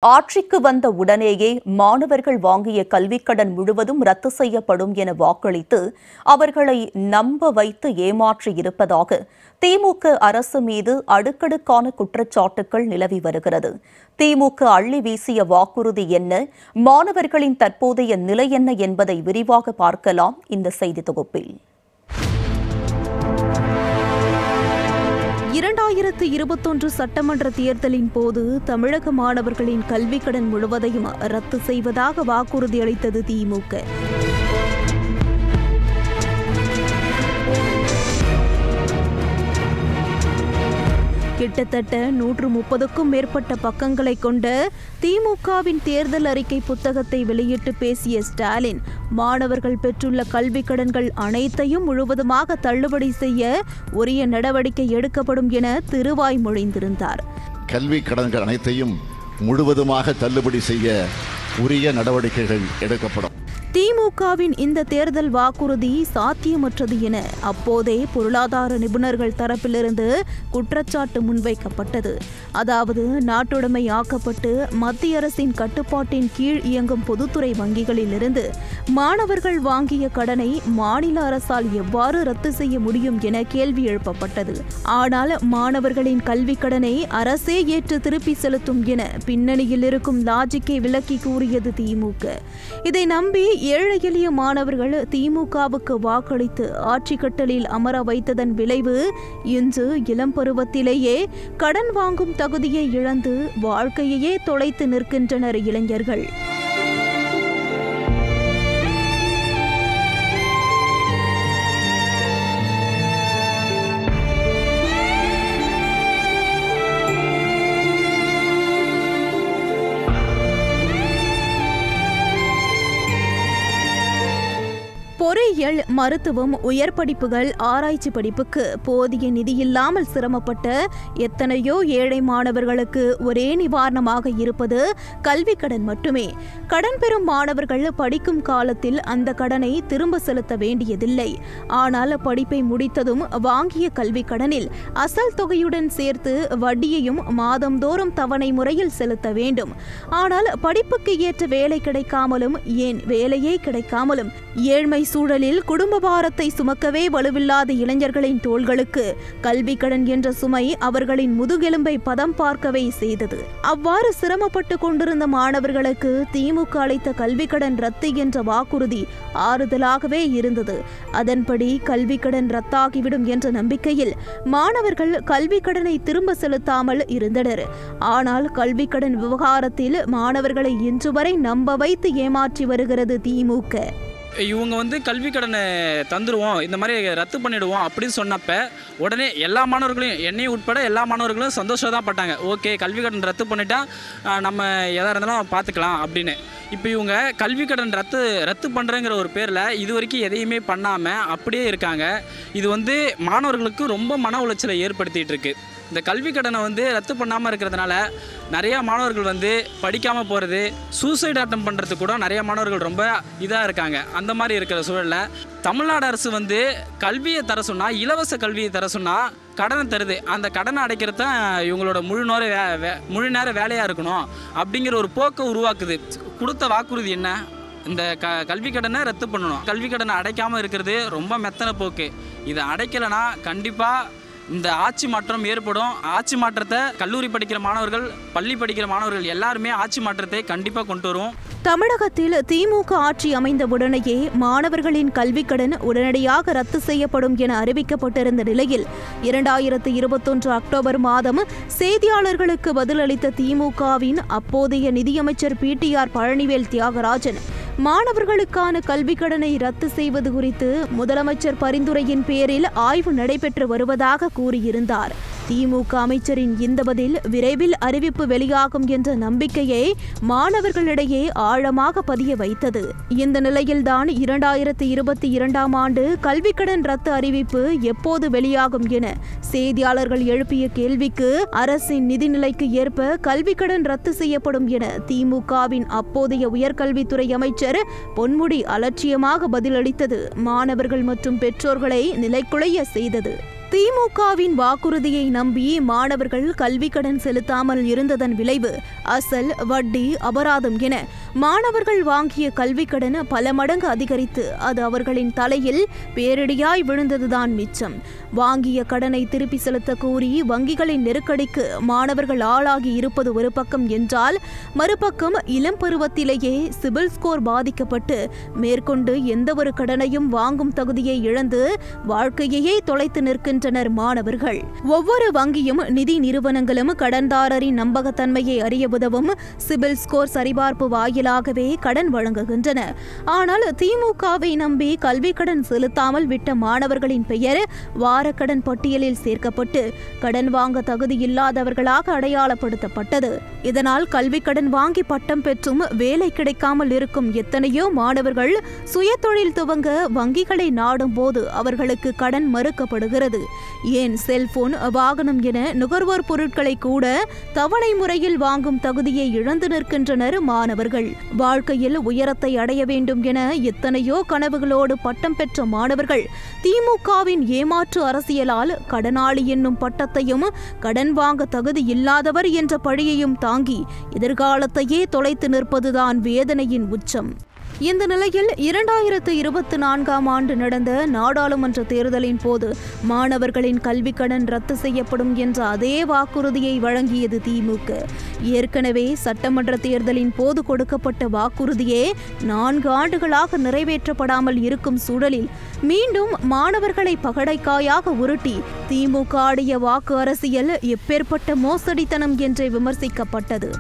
ஆட்சிக்கு வந்த உடனேயே மாணவர்கள் வாங்கிய கல்விக்கடன் முழுவதும் ரத்து செய்யப்படும் என வாக்களித்து அவர்களை நம்ப வைத்து ஏமாற்றியிருப்பதாக திமுக அரசு மீது அடுக்கடுக்கான குற்றச்சாட்டுகள் நிலவி வருகிறது. திமுக அள்ளி வீசிய வாக்குறுதி என்ன, மாணவர்களின் தற்போதைய நிலை என்ன என்பதை விரிவாக பார்க்கலாம் இந்த செய்தி தொகுப்பில். 2021 சட்டமன்ற தேர்தலின் போது தமிழக மாணவர்களின் கல்விக்கடன் முழுவதையும் ரத்து செய்வதாக வாக்குறுதி அளித்தது திமுக. கிட்டத்தட்ட 130க்கும் மேற்பட்ட பக்கங்களை கொண்ட திமுகவின் தேர்தல் அறிக்கை புத்தகத்தை வெளியிட்டு பேசிய ஸ்டாலின், மாணவர்கள் பெற்றுள்ள கல்விக் கடன்கள் அனைத்தையும் முழுவதுமாக தள்ளுபடி செய்ய உரிய நடவடிக்கை எடுக்கப்படும் என திருவாய் மொழிந்திருந்தார். கல்விக் கடன்கள் அனைத்தையும் முழுவதுமாக தள்ளுபடி செய்ய உரிய நடவடிக்கைகள் எடுக்கப்படும். திமுகவின் இந்த தேர்தல் வாக்குறுதி சாத்தியமற்றது என அப்போதே பொருளாதார நிபுணர்கள் தரப்பிலிருந்து குற்றச்சாட்டு முன்வைக்கப்பட்டது. அதாவது, நாட்டுடைமை ஆக்கப்பட்டு மத்திய அரசின் கட்டுப்பாட்டின் கீழ் இயங்கும் பொதுத்துறை வங்கிகளிலிருந்து மாணவர்கள் வாங்கிய கடனை மாநில அரசால் எவ்வாறு ரத்து செய்ய முடியும் என கேள்வி எழுப்பப்பட்டது. ஆனால் மாணவர்களின் கல்விக் கடனை அரசே ஏற்று திருப்பி செலுத்தும் என பின்னணியில் இருக்கும் லாஜிக்கை விளக்கி கூறியது திமுக. இதை நம்பி ஏழை எளிய மாணவர்கள் திமுகவுக்கு வாக்களித்து ஆட்சி கட்டலில் அமர வைத்ததன் விளைவு இன்று இளம் பருவத்திலேயே கடன் வாங்கும் தகுதியை இழந்து வாழ்க்கையையே தொலைத்து நிற்கின்றனர் இளைஞர்கள். பொறியியல், மருத்துவம், உயர் படிப்புகள், ஆராய்ச்சி படிப்புக்கு போதிய நிதியில்லாமல் சிரமப்பட்ட எத்தனையோ ஏழை மாணவர்களுக்கு ஒரே நிவாரணமாக இருப்பது கல்விக் கடன் மட்டுமே. கடன் பெறும் மாணவர்கள் படிக்கும் காலத்தில் அந்த கடனை திரும்ப செலுத்த வேண்டியதில்லை. ஆனால் படிப்பை முடித்ததும் வாங்கிய கல்விக் கடனில் அசல் தொகையுடன் சேர்த்து வட்டியையும் மாதந்தோறும் தவணை முறையில் செலுத்த வேண்டும். ஆனால் படிப்புக்கு ஏற்ற வேலை கிடைக்காமலும், ஏன் வேலையே கிடைக்காமலும், ஏழ்மை சூழலில் குடும்ப பாரத்தை சுமக்கவே வலுவில்லாத இளைஞர்களின் தோள்களுக்கு கல்விக் கடன் என்ற சுமை அவர்களின் முதுகெலும்பை பதம் பார்க்கவே செய்தது. அவ்வாறு சிரமப்பட்டு கொண்டிருந்த மாணவர்களுக்கு திமுக அளித்த கல்விக் கடன் ரத்து என்ற வாக்குறுதி ஆறுதலாகவே இருந்தது. அதன்படி கல்விக் கடன் ரத்தாகிவிடும் என்ற நம்பிக்கையில் மாணவர்கள் கல்விக் கடனை திரும்ப செலுத்தாமல் இருந்தனர். ஆனால் கல்விக் கடன் விவகாரத்தில் மாணவர்களை இன்று வரை நம்ப வைத்து ஏமாற்றி வருகிறது திமுக. இவங்க கல்வி கடனை தந்துடுவோம், இந்த மாதிரி ரத்து பண்ணிவிடுவோம் அப்படின்னு சொன்னப்போ உடனே எல்லா மாணவர்களையும், என்னையும் உட்பட எல்லா மாணவர்களும் சந்தோஷம் தான் பட்டாங்க. ஓகே, கல்வி கடன் ரத்து பண்ணிட்டா நம்ம எதாக இருந்தாலும் பார்த்துக்கலாம் அப்படின்னு. இப்போ இவங்க கல்வி கடன் ரத்து பண்ணுறங்கிற ஒரு பேரில் இது வரைக்கும் எதையுமே பண்ணாமல் அப்படியே இருக்காங்க. இது மாணவர்களுக்கு ரொம்ப மன உளைச்சலை ஏற்படுத்திகிட்டு இருக்கு. இந்த கல்வி கடனை ரத்து பண்ணாமல் இருக்கிறதுனால நிறையா மாணவர்கள் படிக்காமல் போகிறது, சூசைட் அட்டம் பண்ணுறதுக்கு கூட நிறையா மாணவர்கள் ரொம்ப இதாக இருக்காங்க. அந்த மாதிரி இருக்கிற சூழலில் தமிழ்நாடு அரசு கல்வியை தர சொன்னால், இலவச கல்வியை தர சொன்னால் கடனை தருது. அந்த கடனை அடைக்கிறது தான் இவங்களோட முழு நேர வேலையாக இருக்கணும் அப்படிங்கிற ஒரு போக்கை உருவாக்குது. கொடுத்த வாக்குறுதி என்ன? இந்த கல்வி கடனை ரத்து பண்ணணும். கல்வி கடனை அடைக்காமல் இருக்கிறது ரொம்ப மெத்தன போக்கு. இதை அடைக்கலைன்னா கண்டிப்பாக இந்த ஆட்சி மாற்றம் ஏற்படும். ஆட்சி மாற்றத்தை கல்லூரி படிக்கிற மாணவர்கள், பள்ளி படிக்கிற மாணவர்கள் எல்லாருமே ஆட்சி மாற்றத்தை கண்டிப்பாக கொண்டு வருவோம். தமிழகத்தில் திமுக ஆட்சி அமைந்தவுடனேயே மாணவர்களின் கல்விக் கடன் உடனடியாக ரத்து செய்யப்படும் என அறிவிக்கப்பட்டிருந்த நிலையில் 2021 அக்டோபர் மாதம் செய்தியாளர்களுக்கு பதிலளித்த திமுகவின் அப்போதைய நிதியமைச்சர் PTR பழனிவேல் தியாகராஜன், மாணவர்களுக்கான கல்விக் கடனை ரத்து செய்வது குறித்து முதலமைச்சர் பரிந்துரையின் பேரில் ஆய்வு நடைபெற்று வருவதாக கூறியிருந்தார். திமுக அமைச்சரின் இந்த பதில் விரைவில் அறிவிப்பு வெளியாகும் என்ற நம்பிக்கையை மாணவர்களிடையே ஆழமாக பதிய வைத்தது. இந்த நிலையில்தான் 2022ஆம் ஆண்டு கல்விக் கடன் ரத்து அறிவிப்பு எப்போது வெளியாகும் என செய்தியாளர்கள் எழுப்பிய கேள்விக்கு அரசின் நிதிநிலைக்கு ஏற்ப கல்விக் கடன் ரத்து செய்யப்படும் என திமுகவின் அப்போதைய உயர்கல்வித்துறை அமைச்சர் பொன்முடி அலட்சியமாக பதிலளித்தது மாணவர்கள் மற்றும் பெற்றோர்களை நிலைக்குலைய செய்தது. திமுகவின் வாக்குறுதியை நம்பி மாணவர்கள் கல்வி கடன் செலுத்தாமல் இருந்ததன் விளைவு அசல், வட்டி, அபராதம் என மாணவர்கள் வாங்கிய கல்வி கடன் பல மடங்கு அதிகரித்து அது அவர்களின் தலையில் பேரிடியாய் விழுந்ததுதான் மிச்சம். வாங்கிய கடனை திருப்பி செலுத்த கூறி வங்கிகளின் நெருக்கடிக்கு மாணவர்கள் ஆளாகி இருப்பது ஒரு பக்கம் என்றால், மறுபக்கம் இளம் பருவத்திலேயே சிபில் ஸ்கோர் பாதிக்கப்பட்டு மேற்கொண்டு எந்தவொரு கடனையும் வாங்கும் தகுதியை இழந்து வாழ்க்கையையே தொலைத்து நிற்கின்றனர் மாணவர்கள். ஒவ்வொரு வங்கியும் நிதி நிறுவனங்களும் கடன்தாரரின் நம்பகத்தன்மையை அறிய உதவும் சிபில் ஸ்கோர் சரிபார்ப்பு வாயிலாகவே கடன் வழங்குகின்றன. ஆனால் திமுகவை நம்பி கல்வி கடன் செலுத்தாமல் விட்ட மாணவர்களின் பெயர் வாரக்கடன் பட்டியலில் சேர்க்கப்பட்டு கடன் வாங்க தகுதியில்லாதவர்களாக அடையாளப்படுத்தப்பட்டது. இதனால் கல்வி கடன் வாங்கி பட்டம் பெற்றும் வேலை கிடைக்காமல் இருக்கும் எத்தனையோ மாணவர்கள் சுயதொழில் துவங்க வங்கிகளை நாடும் போது அவர்களுக்கு கடன் மறுக்கப்படுகிறது. ஏன் செல்போன், வாகனம் என நுகர்வோர் பொருட்களை கூட தவணை முறையில் வாங்கும் தகுதியை இழந்து நிற்கின்றனர் மாணவர்கள். வாழ்க்கையில் உயரத்தை அடைய வேண்டும் என எத்தனையோ கனவுகளோடு பட்டம் பெற்ற மாணவர்கள் திமுகவின் ஏமாற்று அரசியலால் கடனாளி என்னும் பட்டத்தையும் கடன் வாங்க தகுதி இல்லாதவர் என்ற பழியையும் தாங்கி எதிர்காலத்தையே தொலைத்து நிற்பதுதான் வேதனையின் உச்சம். இந்த நிலையில் 2024ஆம் ஆண்டு நடந்த நாடாளுமன்ற தேர்தலின் போது மாணவர்களின் கல்வி கடன் ரத்து செய்யப்படும் என்ற அதே வாக்குறுதியை வழங்கியது திமுக. ஏற்கனவே சட்டமன்ற தேர்தலின் போது கொடுக்கப்பட்ட வாக்குறுதியே 4 ஆண்டுகளாக நிறைவேற்றப்படாமல் இருக்கும் சூழலில் மீண்டும் மாணவர்களை பகடைக்காயாக உருட்டி திமுக ஆடிய வாக்கு அரசியல் எப்பேற்பட்ட மோசடித்தனம் என்றே விமர்சிக்கப்பட்டது.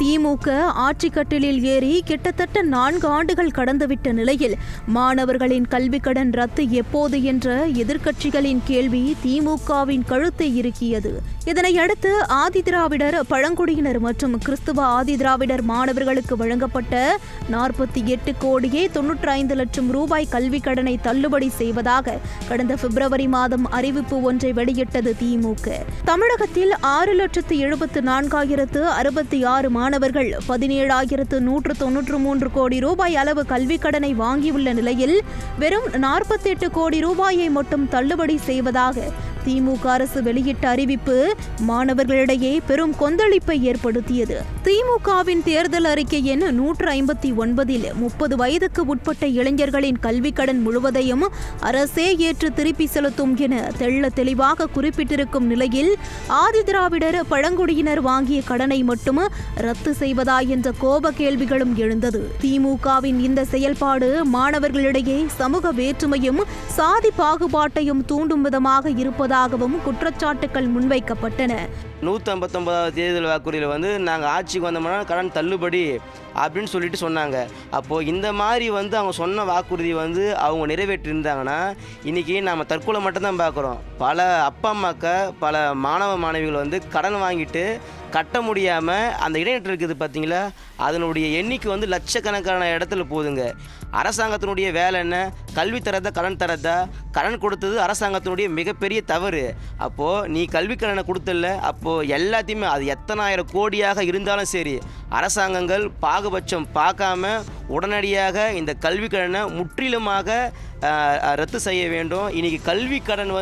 திமுக ஆட்சிக்கட்டிலில் ஏறி கிட்டத்தட்ட 4 ஆண்டுகள் கடந்துவிட்ட நிலையில் மாணவர்களின் கல்வி கடன் ரத்து எப்போது என்ற எதிர்க்கட்சிகளின் கேள்வி திமுகவின் கழுத்தை இறுக்கியது. இதனையடுத்து ஆதிதிராவிடர், பழங்குடியினர் மற்றும் கிறிஸ்துவ ஆதிதிராவிடர் மாணவர்களுக்கு வழங்கப்பட்ட 48 கோடியே 95 லட்சம் ரூபாய் கல்வி கடனை தள்ளுபடி செய்வதாக கடந்த பிப்ரவரி மாதம் அறிவிப்பு ஒன்றை வெளியிட்டது திமுக. தமிழகத்தில் 6,74,066 மாணவர்கள் 17,193 கோடி ரூபாய் அளவு கல்வி கடனை வாங்கியுள்ள நிலையில் வெறும் 48 கோடி ரூபாயை மட்டும் தள்ளுபடி செய்வதாக திமுக அரசு வெளியிட்ட அறிவிப்பு மாணவர்களிடையே பெரும் கொந்தளிப்பை ஏற்படுத்தியது. திமுகவின் தேர்தல் அறிக்கை எண் 159 30 வயதுக்கு உட்பட்ட இளைஞர்களின் கல்வி கடன் முழுவதையும் அரசே ஏற்று திருப்பி செலுத்தும் என தெள்ள தெளிவாக குறிப்பிட்டிருக்கும் நிலையில் ஆதிதிராவிடர், பழங்குடியினர் வாங்கிய கடனை மட்டும் ரத்து செய்வதா என்ற கோப கேள்விகளும் எழுந்தது. திமுகவின் இந்த செயல்பாடு மாணவர்களிடையே சமூக வேற்றுமையும் சாதி பாகுபாட்டையும் தூண்டும் விதமாக இருப்பதாகவும் குற்றச்சாட்டுகள் முன்வைக்கப்பட்டன. 159வது தேர்தல் வாக்குறுதியில் நாங்கள் ஆட்சிக்கு வந்தோம்னா கடன் தள்ளுபடி அப்படின்னு சொல்லிட்டு சொன்னாங்க. அப்போது இந்த மாதிரி அவங்க சொன்ன வாக்குறுதி அவங்க நிறைவேற்றியிருந்தாங்கன்னா இன்றைக்கி நம்ம தற்கொலை மட்டும்தான் பார்க்குறோம். பல அப்பா அம்மாக்க, பல மாணவ மாணவிகள் கடன் வாங்கிட்டு கட்ட முடியாமல் அந்த இடைநீட்டு இருக்குது பார்த்தீங்களா, அதனுடைய எண்ணிக்கை லட்சக்கணக்கான இடத்துல போகுதுங்க. அரசாங்கத்தினுடைய வேலை என்ன? கல்வி தரதா, கடன் தரதா? கடன் கொடுத்தது அரசாங்கத்தினுடைய மிகப்பெரிய தவறு. அப்போது நீ கல்வி கடனை கொடுத்தல, அப்போது எல்லாத்தையுமே அது எத்தனாயிரம் கோடியாக இருந்தாலும் சரி அரசாங்கங்கள் பாகுபட்சம் பார்க்காம உடனடியாக இந்த கல்வி கடனை முற்றிலுமாக ரத்து செய்ய வேண்டும். இன்றைக்கி கல்வி கடன்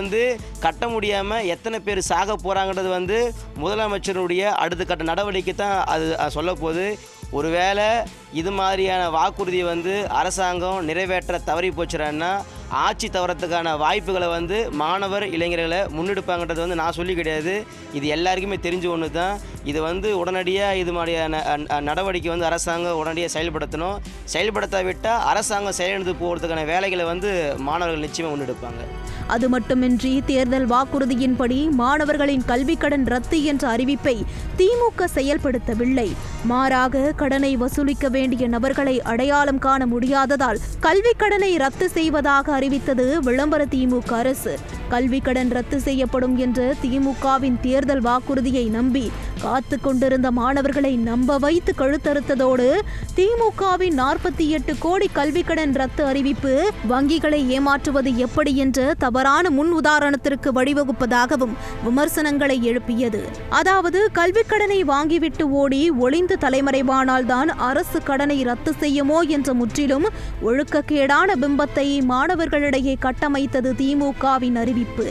கட்ட முடியாமல் எத்தனை பேர் சாக போகிறாங்கிறது முதலமைச்சருடைய அடுத்த கட்ட நடவடிக்கை தான் அது சொல்ல போகுது. ஒருவேளை இது மாதிரியான வாக்குறுதி அரசாங்கம் நிறைவேற்ற தவறி போச்சுறான்னா ஆட்சி தவறத்துக்கான வாய்ப்புகளை மாணவர் இளைஞர்களை முன்னெடுப்பாங்கன்றது நான் சொல்லி கிடையாது. இது எல்லாருக்குமே தெரிஞ்ச ஒன்று தான். இது உடனடியாக இது மாதிரியான நடவடிக்கை அரசாங்கம் உடனடியாக செயல்படுத்தணும். செயல்படுத்தாவிட்டால் அரசாங்கம் செயலிழந்து போகிறதுக்கான வேலைகளை மாணவர்கள் நிச்சயமாக முன்னெடுப்பாங்க. அது மட்டுமின்றி தேர்தல் வாக்குறுதியின்படி மாணவர்களின் கல்வி கடன் ரத்து என்ற அறிவிப்பை திமுக செயல்படுத்தவில்லை. மாறாக கடனை வசூலிக்க வேண்டிய நபர்களை அடையாளம் காண முடியாததால் கல்வி கடனை ரத்து செய்வதாக அறிவித்தது விளம்பர திமுக அரசு. கல்வி கடன் ரத்து செய்யப்படும் என்ற திமுகவின் தேர்தல் வாக்குறுதியை நம்பி காத்து கொண்டிருந்த மாணவர்களை நம்ப வைத்து கழுத்தறுத்ததோடு திமுகவின் 48 கோடி கல்வி கடன் ரத்து அறிவிப்பு வங்கிகளை ஏமாற்றுவது எப்படி என்ற தவறான முன் உதாரணத்திற்கு வழிவகுப்பதாகவும் விமர்சனங்களை எழுப்பியது. அதாவது கல்விக் கடனை வாங்கிவிட்டு ஓடி ஒளிந்து தலைமறைவானால்தான் அரசு கடனை ரத்து செய்யுமோ என்ற முற்றிலும் ஒழுக்கக்கேடான பிம்பத்தை மாணவர்களிடையே கட்டமைத்தது திமுகவின் அறிவிப்பு.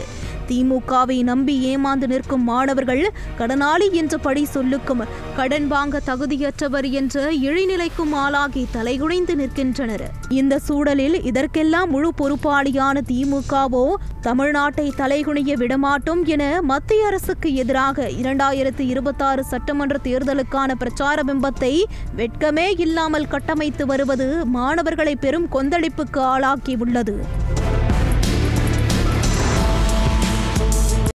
திமுகவை நம்பி ஏமாந்து நிற்கும் மாணவர்கள் கடனாளி என்ற படி சொல்லுக்கும் கடன் வாங்க தகுதியற்றவர் என்ற இழிநிலைக்கும் ஆளாகி தலைகுனிந்து நிற்கின்றனர். இந்த சூழலில் இதற்கெல்லாம் முழு பொறுப்பாளியான திமுகவோ தமிழ்நாட்டை தலைகுனிய விடமாட்டோம் என மத்திய அரசுக்கு எதிராக 2026 சட்டமன்ற தேர்தலுக்கான பிரச்சார பிம்பத்தை வெட்கமே இல்லாமல் கட்டமைத்து வருவது மாணவர்களை பெரும் கொந்தளிப்புக்கு ஆளாக்கியுள்ளது.